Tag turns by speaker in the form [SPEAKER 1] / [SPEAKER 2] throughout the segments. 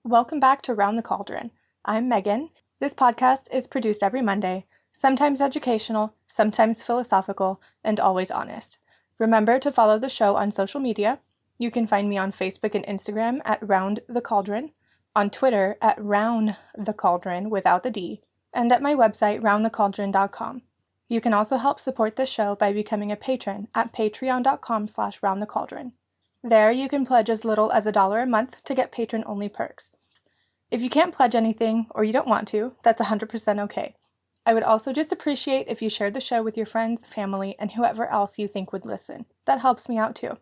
[SPEAKER 1] Welcome back to Round the Cauldron. I'm Megan. This podcast is produced every Monday, sometimes educational, sometimes philosophical, and always honest. Remember to follow the show on social media. You can find me on Facebook and Instagram at Round the Cauldron, on Twitter at Round the Cauldron without the D, and at my website roundthecauldron.com. You can also help support this show by becoming a patron at patreon.com/roundthecauldron. There you can pledge as little as $1 a month to get patron-only perks. If you can't pledge anything, or you don't want to, that's 100% okay. I would also just appreciate if you shared the show with your friends, family, and whoever else you think would listen. That helps me out too.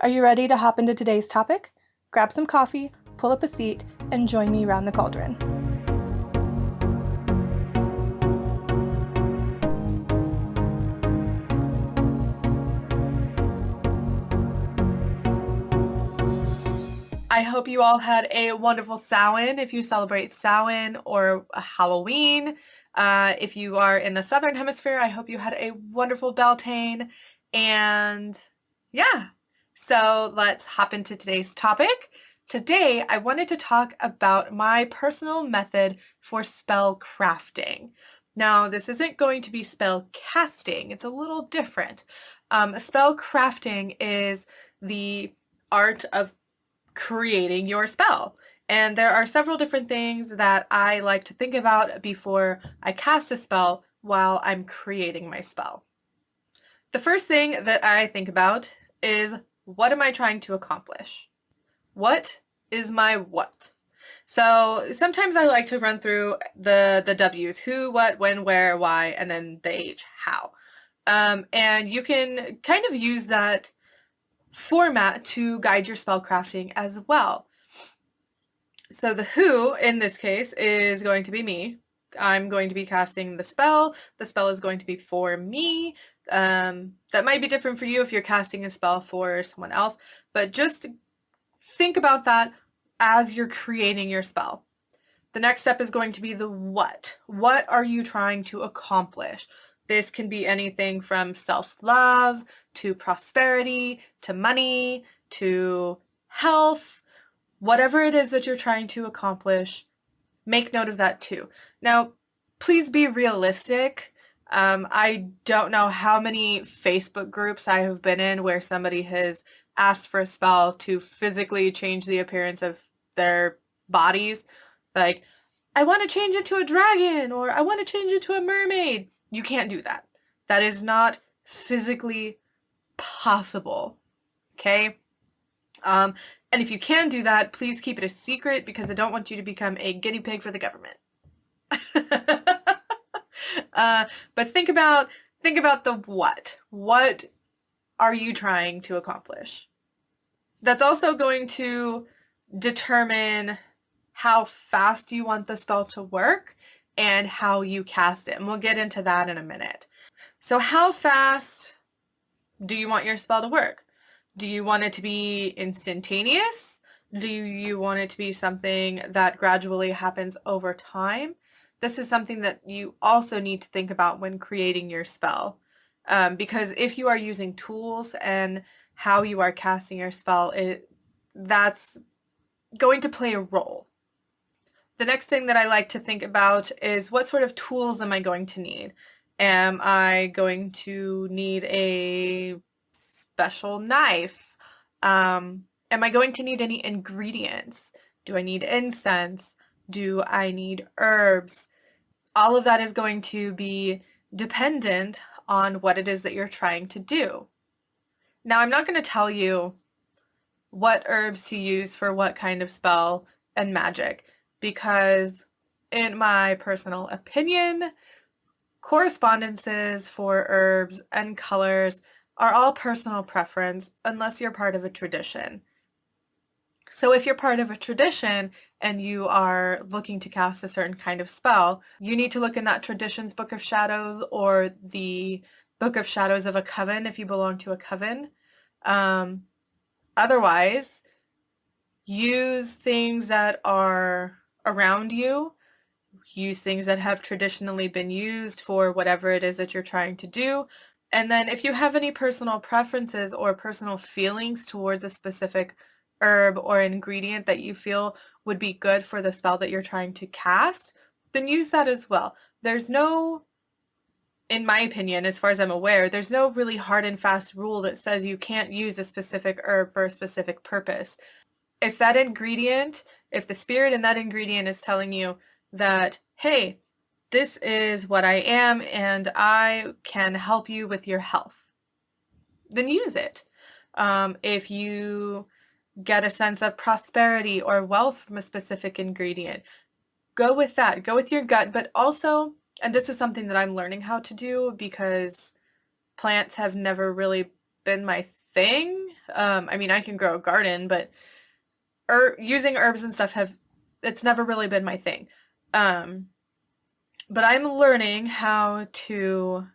[SPEAKER 1] Are you ready to hop into today's topic? Grab some coffee, pull up a seat, and join me around the cauldron. I hope you all had a wonderful Samhain if you celebrate Samhain or Halloween. If you are in the Southern Hemisphere, I hope you had a wonderful Beltane. And yeah, so let's hop into today's topic. Today, I wanted to talk about my personal method for spell crafting. Now, this isn't going to be spell casting. It's a little different. Spell crafting is the art of creating your spell. And there are several different things that I like to think about before I cast a spell while I'm creating my spell. The first thing that I think about is, what am I trying to accomplish? What is my what? So sometimes I like to run through the W's: who, what, when, where, why, and then the H, how. And you can kind of use that format to guide your spell crafting as well. So the who in this case is going to be me. I'm going to be casting the spell. The spell is going to be for me. That might be different for you if you're casting a spell for someone else, but just think about that as you're creating your spell. The next step is going to be the what. What are you trying to accomplish? This can be anything from self-love to prosperity to money to health. Whatever it is that you're trying to accomplish, make note of that too. Now, please be realistic. I don't know how many Facebook groups I have been in where somebody has asked for a spell to physically change the appearance of their bodies. Like, I want to change it to a dragon, or I want to change it to a mermaid. You can't do that. That is not physically possible, okay? And if you can do that, please keep it a secret, because I don't want you to become a guinea pig for the government. But think about the what. What are you trying to accomplish? That's also going to determine how fast you want the spell to work and how you cast it. And we'll get into that in a minute. So how fast do you want your spell to work? Do you want it to be instantaneous? Do you want it to be something that gradually happens over time? This is something that you also need to think about when creating your spell. Because if you are using tools and how you are casting your spell, that's going to play a role. The next thing that I like to think about is, what sort of tools am I going to need? Am I going to need a special knife? Am I going to need any ingredients? Do I need incense? Do I need herbs? All of that is going to be dependent on what it is that you're trying to do. Now, I'm not going to tell you what herbs to use for what kind of spell and magic, because in my personal opinion, correspondences for herbs and colors are all personal preference unless you're part of a tradition. So if you're part of a tradition and you are looking to cast a certain kind of spell, you need to look in that tradition's Book of Shadows or the Book of Shadows of a coven if you belong to a coven. Otherwise, use things that are around you. Use things that have traditionally been used for whatever it is that you're trying to do. And then if you have any personal preferences or personal feelings towards a specific herb or ingredient that you feel would be good for the spell that you're trying to cast, then use that as well. There's no, in my opinion, as far as I'm aware, there's no really hard and fast rule that says you can't use a specific herb for a specific purpose. If that ingredient, if the spirit in that ingredient is telling you that, hey, this is what I am and I can help you with your health, then use it. If you get a sense of prosperity or wealth from a specific ingredient, go with that. Go with your gut, but also, and this is something that I'm learning how to do because plants have never really been my thing. I mean, I can grow a garden, but using herbs and stuff it's never really been my thing. But I'm learning how to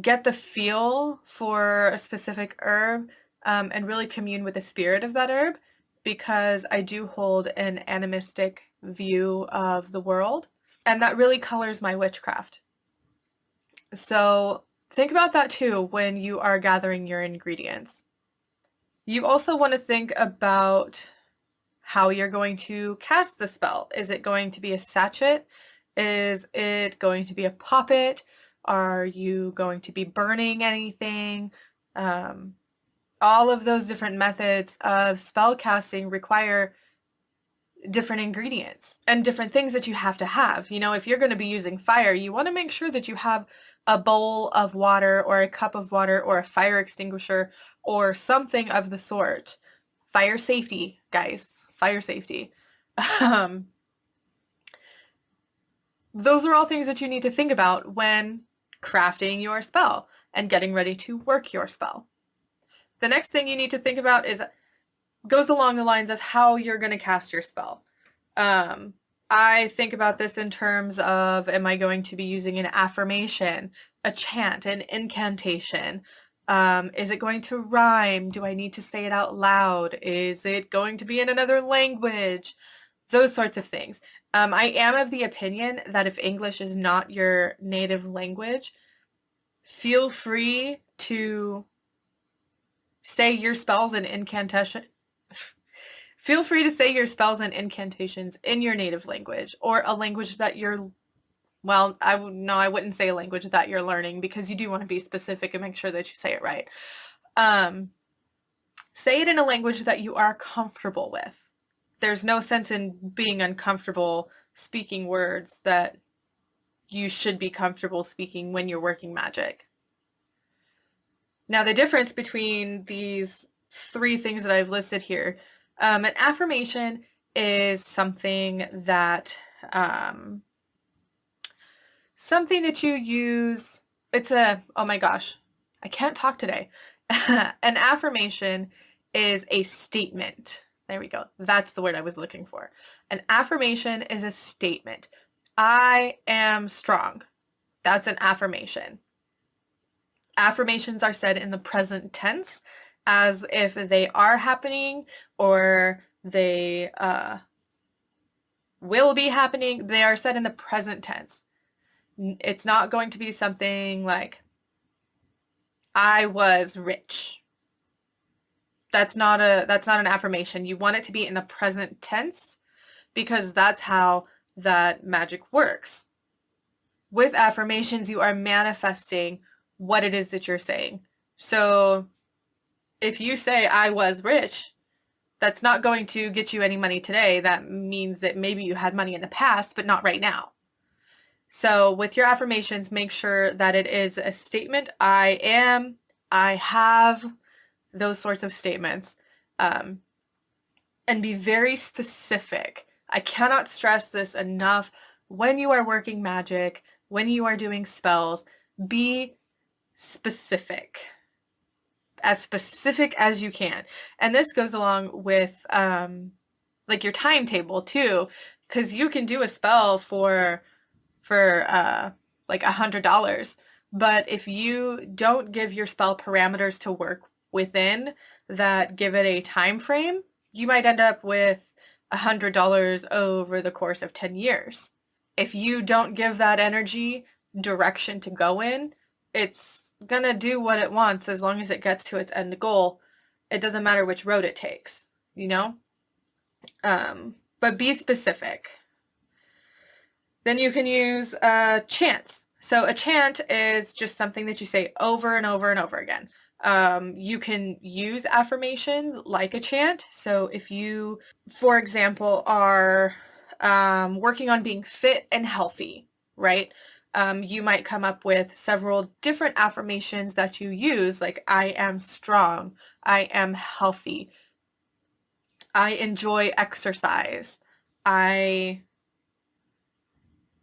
[SPEAKER 1] get the feel for a specific herb and really commune with the spirit of that herb, because I do hold an animistic view of the world, and that really colors my witchcraft. So think about that too when you are gathering your ingredients. You also want to think about how you're going to cast the spell. Is it going to be a sachet? Is it going to be a poppet? Are you going to be burning anything? All of those different methods of spell casting require different ingredients and different things that you have to have. You know, if you're going to be using fire, you want to make sure that you have a bowl of water or a cup of water or a fire extinguisher or something of the sort. Fire safety, guys. Fire safety. Those are all things that you need to think about when crafting your spell and getting ready to work your spell. The next thing you need to think about goes along the lines of how you're going to cast your spell. I think about this in terms of, am I going to be using an affirmation, a chant, an incantation? Is it going to rhyme? Do I need to say it out loud? Is it going to be in another language? Those sorts of things. I am of the opinion that if English is not your native language, feel free to say your spells and incantation. Feel free to say your spells and incantations in your native language, or a language that you're, well, I wouldn't say a language that you're learning, because you do want to be specific and make sure that you say it right. Say it in a language that you are comfortable with. There's no sense in being uncomfortable speaking words that you should be comfortable speaking when you're working magic. Now, the difference between these three things that I've listed here, an affirmation is something that you use. Oh my gosh, I can't talk today. An affirmation is a statement. There we go. That's the word I was looking for. An affirmation is a statement. I am strong. That's an affirmation. Affirmations are said in the present tense as if they are happening or they will be happening. They are said in the present tense. It's not going to be something like, I was rich. That's not an affirmation. You want it to be in the present tense, because that's how that magic works. With affirmations, you are manifesting what it is that you're saying. So if you say, I was rich, that's not going to get you any money today. That means that maybe you had money in the past, but not right now. So with your affirmations, make sure that it is a statement. I am, I have, those sorts of statements. And be very specific. I cannot stress this enough. When you are working magic, when you are doing spells, be specific. As specific as you can. And this goes along with like your timetable too, because you can do a spell for like $100, but if you don't give your spell parameters to work within that give it a time frame, you might end up with $100 over the course of 10 years. If you don't give that energy direction to go in, it's gonna do what it wants as long as it gets to its end goal. It doesn't matter which road it takes, you know? But be specific. Then you can use chants. So a chant is just something that you say over and over and over again. You can use affirmations like a chant. So if you, for example, are working on being fit and healthy, right? You might come up with several different affirmations that you use, like I am strong, I am healthy, I enjoy exercise, I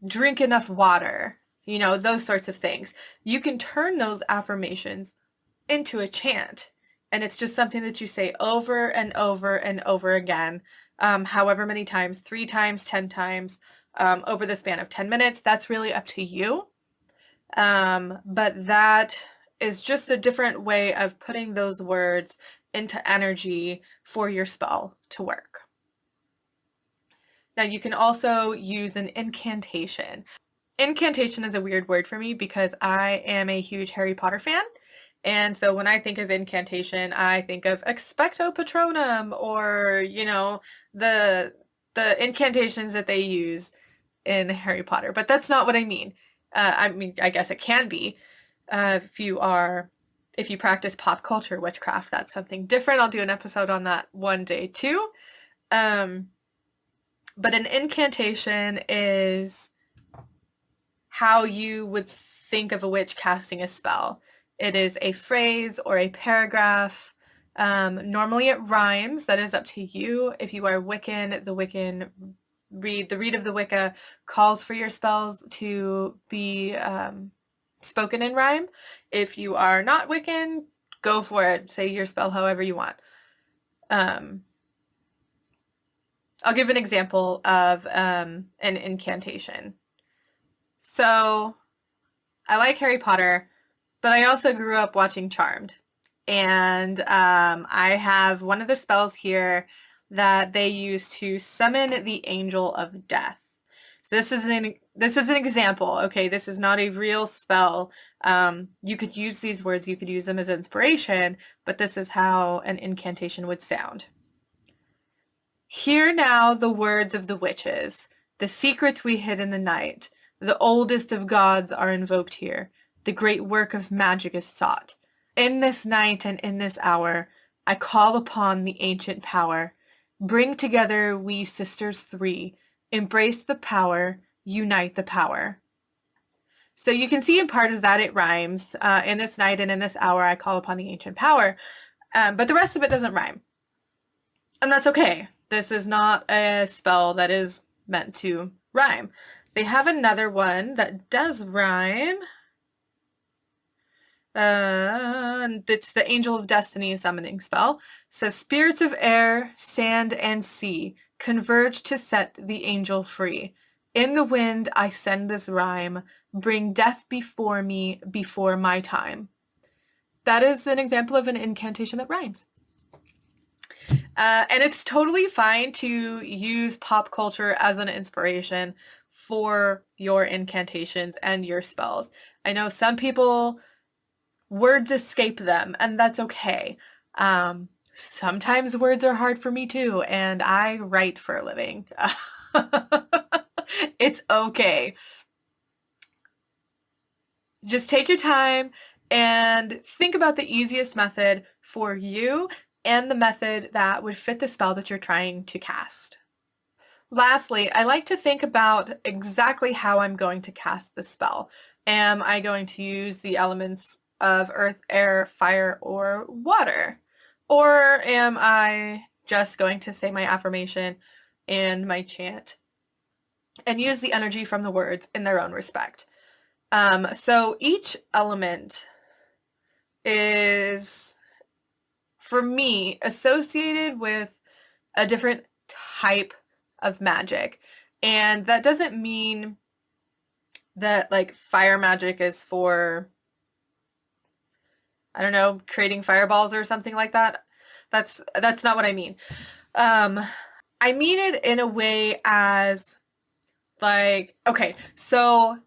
[SPEAKER 1] drink enough water, those sorts of things. You can turn those affirmations into a chant, and it's just something that you say over and over and over again, however many times, 3 times, 10 times, over the span of 10 minutes. That's really up to you. But that is just a different way of putting those words into energy for your spell to work. Now you can also use an incantation. Incantation is a weird word for me because I am a huge Harry Potter fan. And so when I think of incantation, I think of Expecto Patronum, or, the incantations that they use in Harry Potter. But that's not what I mean. I guess it can be. If you practice pop culture witchcraft, that's something different. I'll do an episode on that one day too. But an incantation is how you would think of a witch casting a spell. It is a phrase or a paragraph. Normally it rhymes. That is up to you. If you are Wiccan, the read of the Wicca calls for your spells to be spoken in rhyme. If you are not Wiccan, go for it. Say your spell however you want. I'll give an example of an incantation. So I like Harry Potter, but I also grew up watching Charmed. And I have one of the spells here that they use to summon the angel of death. So this is an example. Okay, this is not a real spell. You could use these words, you could use them as inspiration, but this is how an incantation would sound. Hear now the words of the witches, the secrets we hid in the night. The oldest of gods are invoked here. The great work of magic is sought. In this night and in this hour, I call upon the ancient power. Bring together we sisters 3. Embrace the power, unite the power. So you can see in part of that it rhymes. In this night and in this hour, I call upon the ancient power. But the rest of it doesn't rhyme. And that's okay. This is not a spell that is meant to rhyme. They have another one that does rhyme. It's the Angel of Destiny summoning spell. So spirits of air, sand, and sea converge to set the angel free. In the wind I send this rhyme. Bring death before me, before my time. That is an example of an incantation that rhymes. And it's totally fine to use pop culture as an inspiration for your incantations and your spells. I know some people, words escape them, and that's okay. Sometimes words are hard for me too, and I write for a living. It's okay. Just take your time and think about the easiest method for you and the method that would fit the spell that you're trying to cast. Lastly, I like to think about exactly how I'm going to cast the spell. Am I going to use the elements of earth, air, fire, or water? Or am I just going to say my affirmation and my chant and use the energy from the words in their own respect? So each element is, for me, associated with a different type of magic. And that doesn't mean that like fire magic is for, I don't know, creating fireballs or something like that. That's not what I mean. I mean it in a way as like, okay, so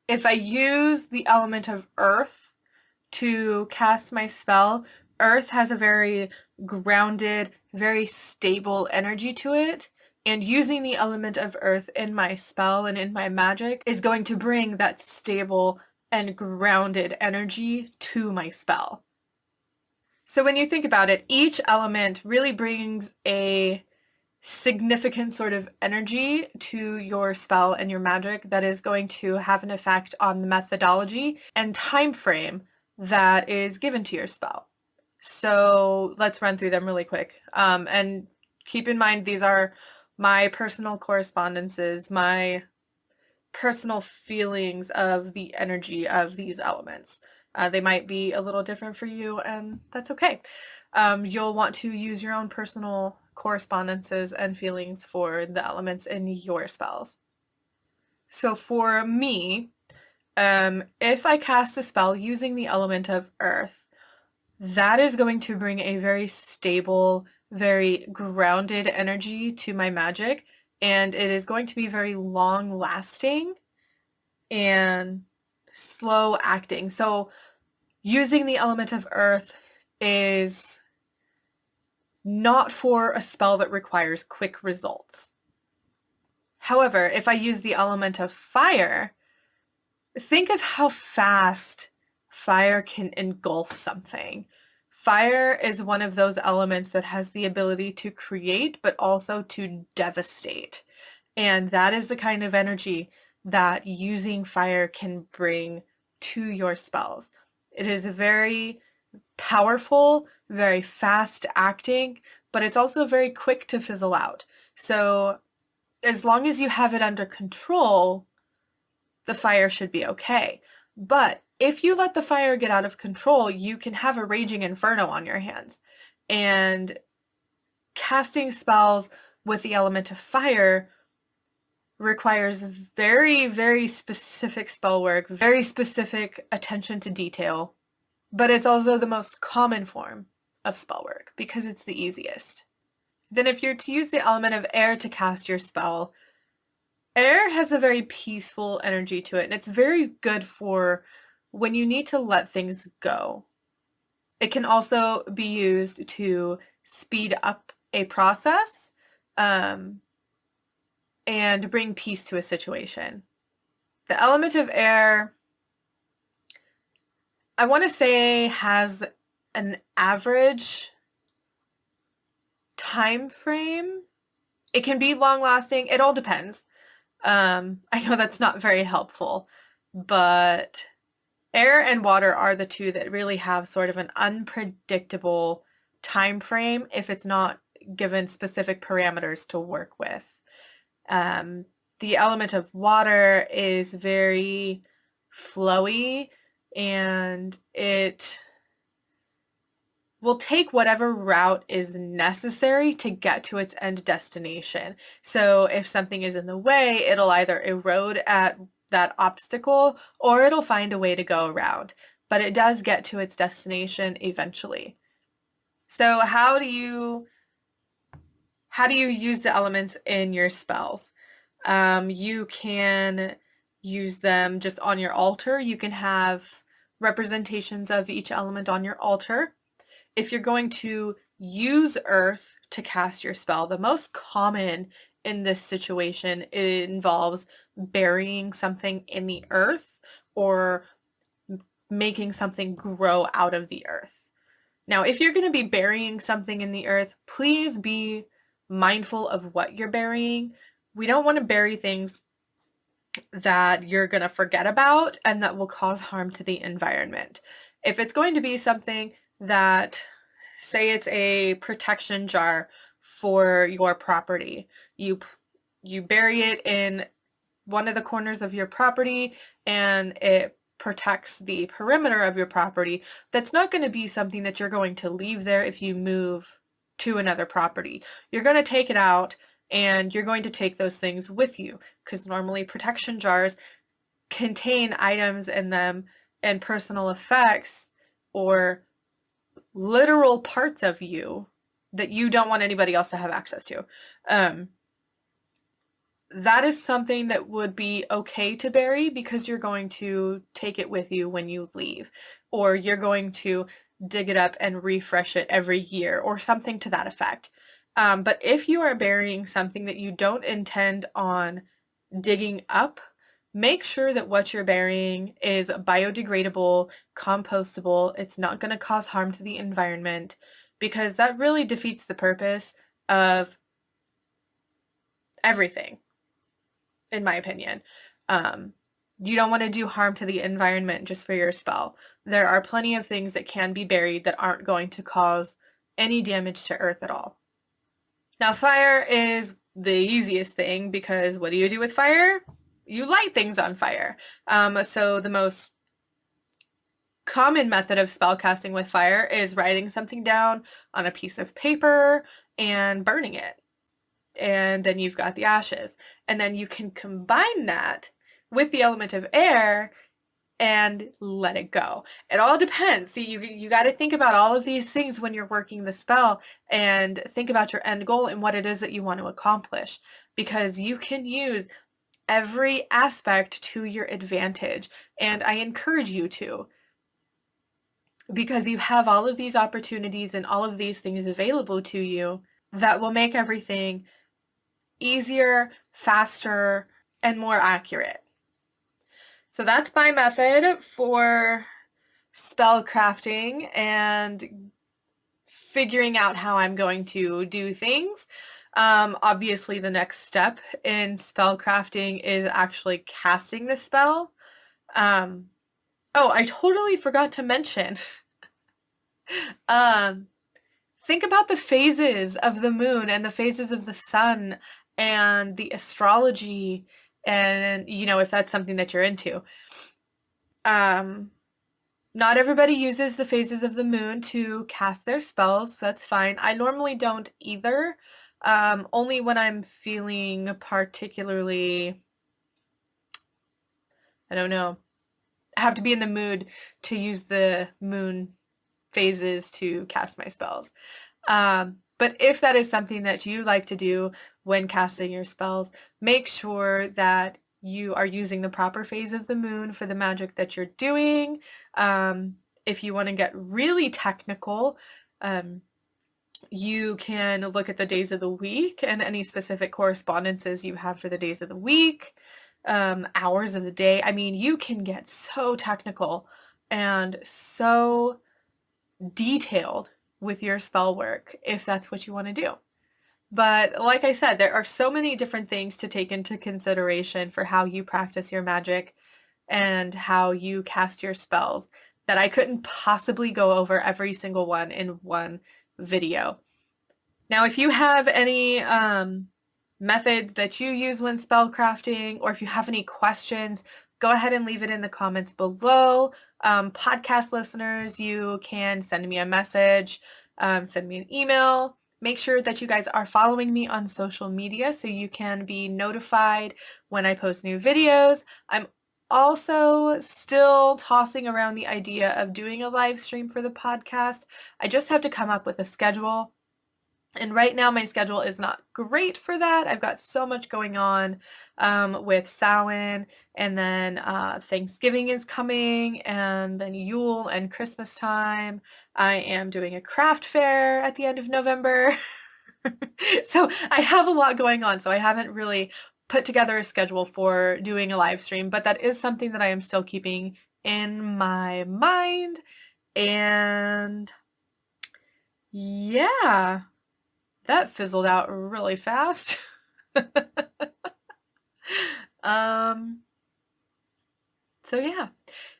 [SPEAKER 1] if I use the element of earth to cast my spell, earth has a very grounded, very stable energy to it. And using the element of earth in my spell and in my magic is going to bring that stable and grounded energy to my spell. So when you think about it, each element really brings a significant sort of energy to your spell and your magic that is going to have an effect on the methodology and time frame that is given to your spell. So let's run through them really quick. And keep in mind, these are my personal correspondences, my personal feelings of the energy of these elements. They might be a little different for you, and that's okay. You'll want to use your own personal correspondences and feelings for the elements in your spells. So for me, if I cast a spell using the element of earth, that is going to bring a very stable, very grounded energy to my magic, and it is going to be very long lasting and slow acting. So using the element of earth is not for a spell that requires quick results. However, if I use the element of fire, think of how fast fire can engulf something. Fire is one of those elements that has the ability to create, but also to devastate. And that is the kind of energy that using fire can bring to your spells. It is very powerful, very fast acting, but it's also very quick to fizzle out. So as long as you have it under control, the fire should be okay. But if you let the fire get out of control, you can have a raging inferno on your hands. And casting spells with the element of fire requires very, very specific spell work, very specific attention to detail. But it's also the most common form of spell work because it's the easiest. Then if you're to use the element of air to cast your spell, air has a very peaceful energy to it, and it's very good for when you need to let things go. It can also be used to speed up a process and bring peace to a situation. The element of air, I want to say, has an average time frame. It can be long lasting. It all depends. I know that's not very helpful, but air and water are the two that really have sort of an unpredictable time frame if it's not given specific parameters to work with. The element of water is very flowy, and it will take whatever route is necessary to get to its end destination. So if something is in the way, it'll either erode at that obstacle or it'll find a way to go around. But it does get to its destination eventually. So how do you use the elements in your spells? You can use them just on your altar. You can have representations of each element on your altar. If you're going to use earth to cast your spell, the most common in this situation involves burying something in the earth or making something grow out of the earth. Now, if you're going to be burying something in the earth, please be mindful of what you're burying. We don't want to bury things that you're going to forget about and that will cause harm to the environment. If it's going to be something that, say it's a protection jar for your property, you bury it in one of the corners of your property and it protects the perimeter of your property, that's not going to be something that you're going to leave there if you move to another property. You're going to take it out and you're going to take those things with you, because normally protection jars contain items in them and personal effects or literal parts of you that you don't want anybody else to have access to. That is something that would be okay to bury because you're going to take it with you when you leave, or you're going to dig it up and refresh it every year or something to that effect. But if you are burying something that you don't intend on digging up, make sure that what you're burying is biodegradable, compostable. It's not going to cause harm to the environment, because that really defeats the purpose of everything, in my opinion. You don't want to do harm to the environment just for your spell. There are plenty of things that can be buried that aren't going to cause any damage to Earth at all. Now, fire is the easiest thing, because what do you do with fire? You light things on fire. So the most common method of spellcasting with fire is writing something down on a piece of paper and burning it. And then you've got the ashes. And then you can combine that with the element of air and let it go. It all depends. See, you got to think about all of these things when you're working the spell, and think about your end goal and what it is that you want to accomplish, because you can use every aspect to your advantage. And I encourage you to, because you have all of these opportunities and all of these things available to you that will make everything easier, faster, and more accurate. So that's my method for spell crafting and figuring out how I'm going to do things. Obviously, the next step in spell crafting is actually casting the spell. Oh, I totally forgot to mention. Think about the phases of the moon and the phases of the sun and the astrology, and if that's something that you're into. Not everybody uses the phases of the moon to cast their spells. That's fine. I normally don't either. Only when I'm feeling particularly, I don't know, I have to be in the mood to use the moon phases to cast my spells. But if that is something that you like to do when casting your spells, make sure that you are using the proper phase of the moon for the magic that you're doing. If you want to get really technical, you can look at the days of the week and any specific correspondences you have for the days of the week, hours of the day. I mean, you can get so technical and so detailed with your spell work if that's what you want to do. But like I said, there are so many different things to take into consideration for how you practice your magic and how you cast your spells that I couldn't possibly go over every single one in one video. Now, if you have any methods that you use when spell crafting, or if you have any questions, go ahead and leave it in the comments below. Podcast listeners, you can send me a message, send me an email. Make sure that you guys are following me on social media so you can be notified when I post new videos. I'm also still tossing around the idea of doing a live stream for the podcast. I just have to come up with a schedule. And right now my schedule is not great for that. I've got so much going on with Samhain, and then Thanksgiving is coming, and then Yule and Christmas time. I am doing a craft fair at the end of November. So I have a lot going on, so I haven't really put together a schedule for doing a live stream, but that is something that I am still keeping in my mind. And yeah. That fizzled out really fast. So yeah,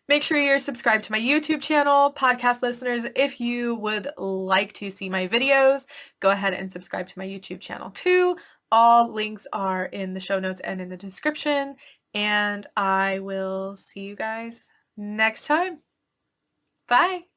[SPEAKER 1] make sure you're subscribed to my YouTube channel. Podcast listeners, if you would like to see my videos, go ahead and subscribe to my YouTube channel too. All links are in the show notes and in the description, and I will see you guys next time. Bye.